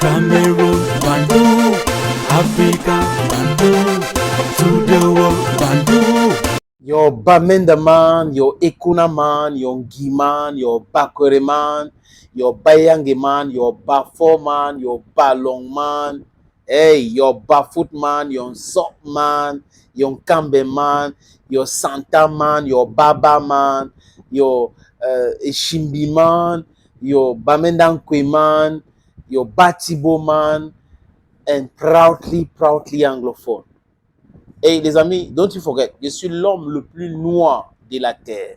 Cameroon, Bandung, Africa, Bandung, to the world, Bandung. Your Bamenda man, your Ekuna man, your Giman, your Bakore man, your Bayange man, your Bafo man, your Balong man, hey, your Bafoot man, your Sok man, your Kambe man, your Santa man, your Baba man, your Shimbi man, your Bamendankwe man, your Batibo man, and proudly anglophone. Et les amis, don't you forget, je suis l'homme le plus noir de la terre.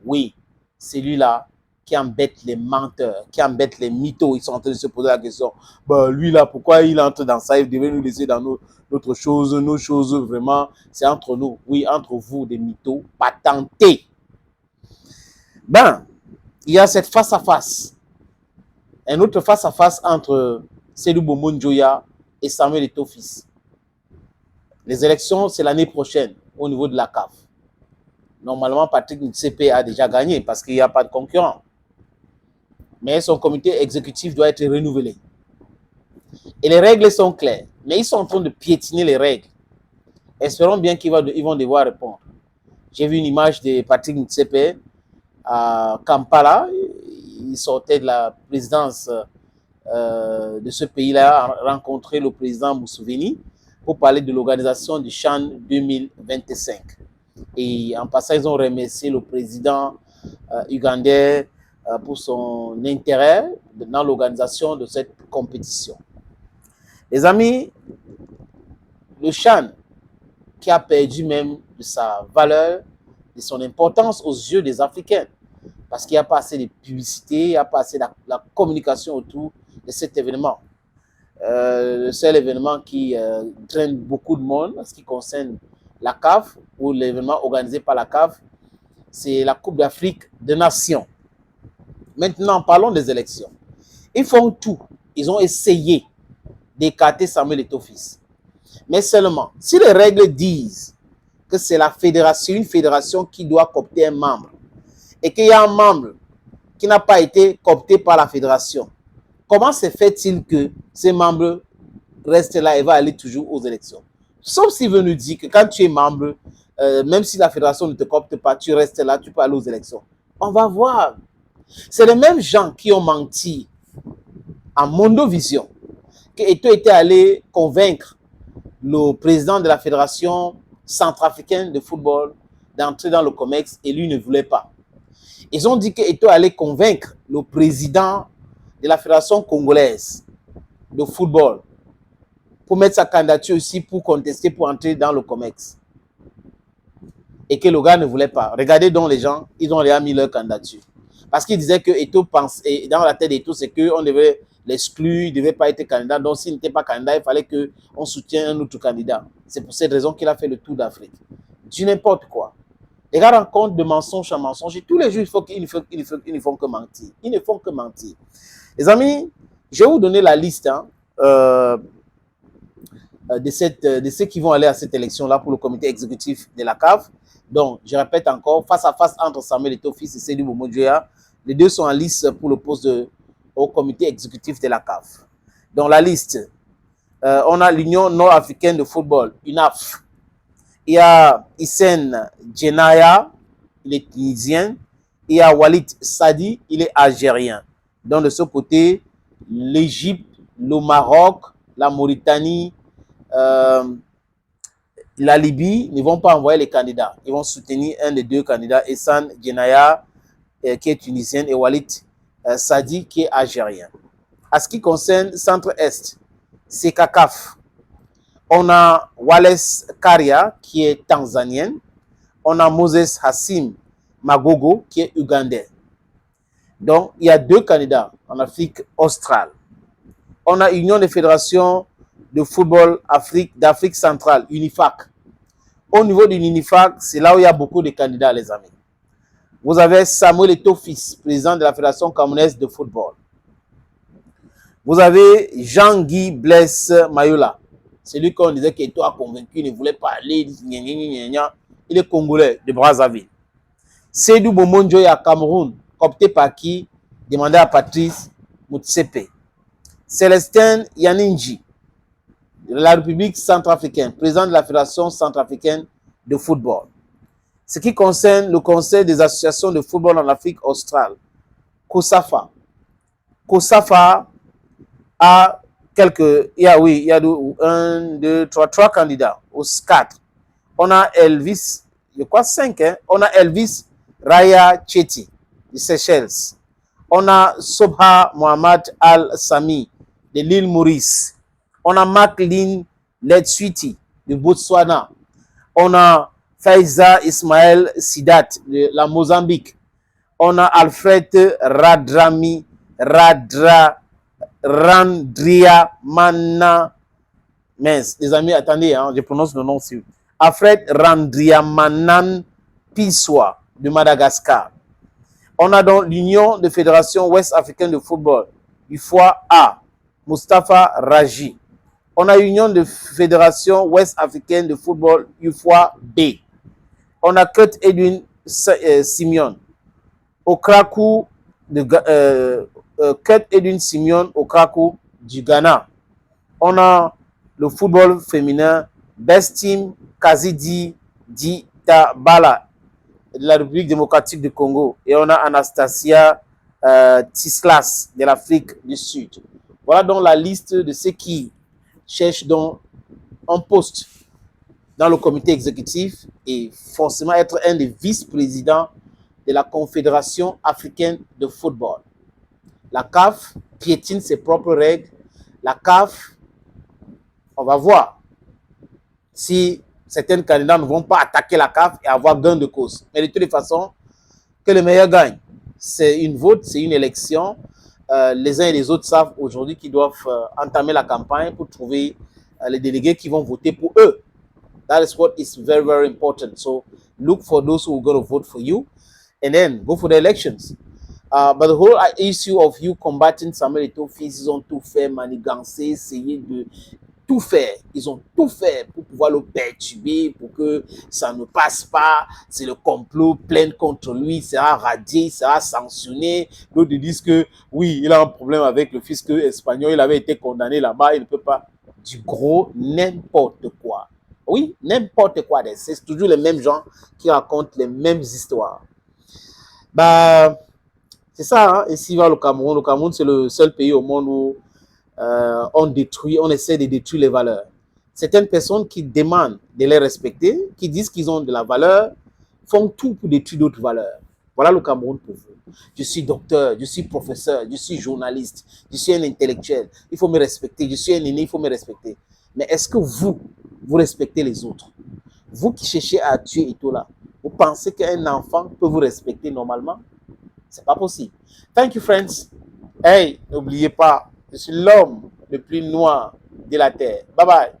Oui, celui-là qui embête les menteurs, qui embête les mythos. Ils sont en train de se poser la question, bah, lui là, pourquoi il entre dans ça? Il devait nous laisser dans notre chose, nos choses, vraiment, c'est entre nous. Oui, entre vous, des mythos patentés. Ben, il y a cette face-à-face. Un autre face-à-face entre Sédou Bomo Njoya et Samuel Eto'o-Fils. Les élections, c'est l'année prochaine au niveau de la CAF. Normalement, Patrick Motsepe a déjà gagné parce qu'il n'y a pas de concurrent. Mais son comité exécutif doit être renouvelé. Et les règles sont claires. Mais ils sont en train de piétiner les règles. Espérons bien qu'ils vont devoir répondre. J'ai vu une image de Patrick Motsepe à Kampala. Il sortait de la présidence de ce pays-là, rencontrer le président Museveni pour parler de l'organisation du CHAN 2025. Et en passant, ils ont remercié le président ougandais pour son intérêt dans l'organisation de cette compétition. Les amis, le CHAN, qui a perdu même de sa valeur, de son importance aux yeux des Africains, parce qu'il n'y a pas assez de publicité, il n'y a pas assez de la communication autour de cet événement. Le seul événement qui traîne beaucoup de monde en ce qui concerne la CAF, ou l'événement organisé par la CAF, c'est la Coupe d'Afrique des Nations. Maintenant, parlons des élections. Ils font tout. Ils ont essayé d'écarter Samuel Eto'o-Fils. Mais seulement, si les règles disent que c'est la fédération, une fédération qui doit coopter un membre, et qu'il y a un membre qui n'a pas été coopté par la fédération, comment se fait-il que ces membres restent là et vont aller toujours aux élections? Sauf s'il veut nous dire que quand tu es membre, même si la fédération ne te coopte pas, tu restes là, tu peux aller aux élections. On va voir. C'est les mêmes gens qui ont menti à Mondovision que Eto'o était allé convaincre le président de la fédération centrafricaine de football d'entrer dans le COMEX et lui ne voulait pas. Ils ont dit que Eto'o allait convaincre le président de la fédération congolaise de football pour mettre sa candidature aussi pour contester, pour entrer dans le COMEX. Et que le gars ne voulait pas. Regardez donc les gens, ils ont déjà mis leur candidature. Parce qu'ils disaient que Eto'o pense, et dans la tête d'Eto'o, c'est qu'on devait l'exclure, il ne devait pas être candidat. Donc s'il n'était pas candidat, il fallait qu'on soutienne un autre candidat. C'est pour cette raison qu'il a fait le tour d'Afrique. Du n'importe quoi. Les gars rendent compte de mensonge en mensonge. Et tous les jours, ils ne font que mentir. Ils ne font que mentir. Les amis, je vais vous donner la liste de ceux qui vont aller à cette élection-là pour le comité exécutif de la CAF. Donc, je répète encore, face à face entre Samuel Eto'o-Fils et Sédou Bomo Njoya, les deux sont en liste pour le poste au comité exécutif de la CAF. Dans la liste, on a l'Union nord-africaine de football, UNAF. Il y a Hissène Djenaya, il est tunisien. Il y a Walid Sadi, il est algérien. Donc, de ce côté, l'Égypte, le Maroc, la Mauritanie, la Libye ne vont pas envoyer les candidats. Ils vont soutenir un des deux candidats, Hissène Djenaya, qui est tunisien, et Walid Sadi, qui est algérien. À ce qui concerne Centre-Est, c'est CACAF. On a Wallace Karia, qui est tanzanienne. On a Moses Hassim Magogo, qui est ougandais. Donc, il y a deux candidats en Afrique australe. On a Union des fédérations de football d'Afrique centrale, UNIFAC. Au niveau de l'UNIFAC, c'est là où il y a beaucoup de candidats, les amis. Vous avez Samuel Eto'o-Fils, président de la Fédération camerounaise de football. Vous avez Jean-Guy Blaise Mayola. C'est lui qu'on disait qu'Eto'o a convaincu, il ne voulait pas aller. Il est congolais de Brazzaville. Sédou Bomo Njoya à Cameroun, coopté par qui? Demandé à Patrice Motsepe. Célestin Yaninji, de la République centrafricaine, président de la Fédération centrafricaine de football. Ce qui concerne le Conseil des associations de football en Afrique australe, COSAFA. COSAFA a il y a trois candidats, aux 4. On a Elvis, je crois 5, hein? On a Elvis Raya Chetty, de Seychelles. On a Sobha Mohamed Al-Sami, de l'île Maurice. On a Maclean Letsuiti, de Botswana. On a Faiza Ismaël Sidat, de la Mozambique. On a Alfred Randria Mana. Mince, les amis, attendez, hein, je prononce le nom aussi. Alfred Randriamanan Pissoa, de Madagascar. On a donc l'Union de Fédération Ouest Africaine de Football, UFOA A, Mustafa Raji. On a l'Union de Fédération Ouest Africaine de Football, UFOA B. On a Kurt Edwin Simeon, Okraku Kurt Edwin Simeon Okraku du Ghana. On a le football féminin Best Team Kazidi Ditabala de la République démocratique du Congo. Et on a Anastasia Tislas de l'Afrique du Sud. Voilà donc la liste de ceux qui cherchent donc un poste dans le comité exécutif et forcément être un des vice-présidents de la Confédération africaine de football. La CAF piétine ses propres règles. La CAF, on va voir si certains candidats ne vont pas attaquer la CAF et avoir gain de cause. Mais de toutes les façons, que le meilleur gagne. C'est une vote, c'est une élection. Les uns et les autres savent aujourd'hui qu'ils doivent entamer la campagne pour trouver les délégués qui vont voter pour eux. That is what is very, very important. So look for those who are going to vote for you and then go for the elections. But the whole issue of you combating Samuel Eto'o fils, ils ont tout fait, manigancer, essayer de tout faire. Ils ont tout fait pour pouvoir le perturber, pour que ça ne passe pas. C'est le complot, plainte contre lui, il sera radié, il sera sanctionné. D'autres disent que oui, il a un problème avec le fisc espagnol, il avait été condamné là-bas, il ne peut pas. Du gros n'importe quoi. Oui, n'importe quoi. C'est toujours les mêmes gens qui racontent les mêmes histoires. Bah, c'est ça, hein? Ici va le Cameroun. Le Cameroun, c'est le seul pays au monde où on essaie de détruire les valeurs. Certaines personnes qui demandent de les respecter, qui disent qu'ils ont de la valeur, font tout pour détruire d'autres valeurs. Voilà le Cameroun pour vous. Je suis docteur, je suis professeur, je suis journaliste, je suis un intellectuel. Il faut me respecter. Je suis un aîné, il faut me respecter. Mais est-ce que vous respectez les autres? Vous qui cherchez à tuer Eto'o là, vous pensez qu'un enfant peut vous respecter normalement? C'est pas possible. Thank you, friends. Hey, n'oubliez pas, je suis l'homme le plus noir de la terre. Bye bye.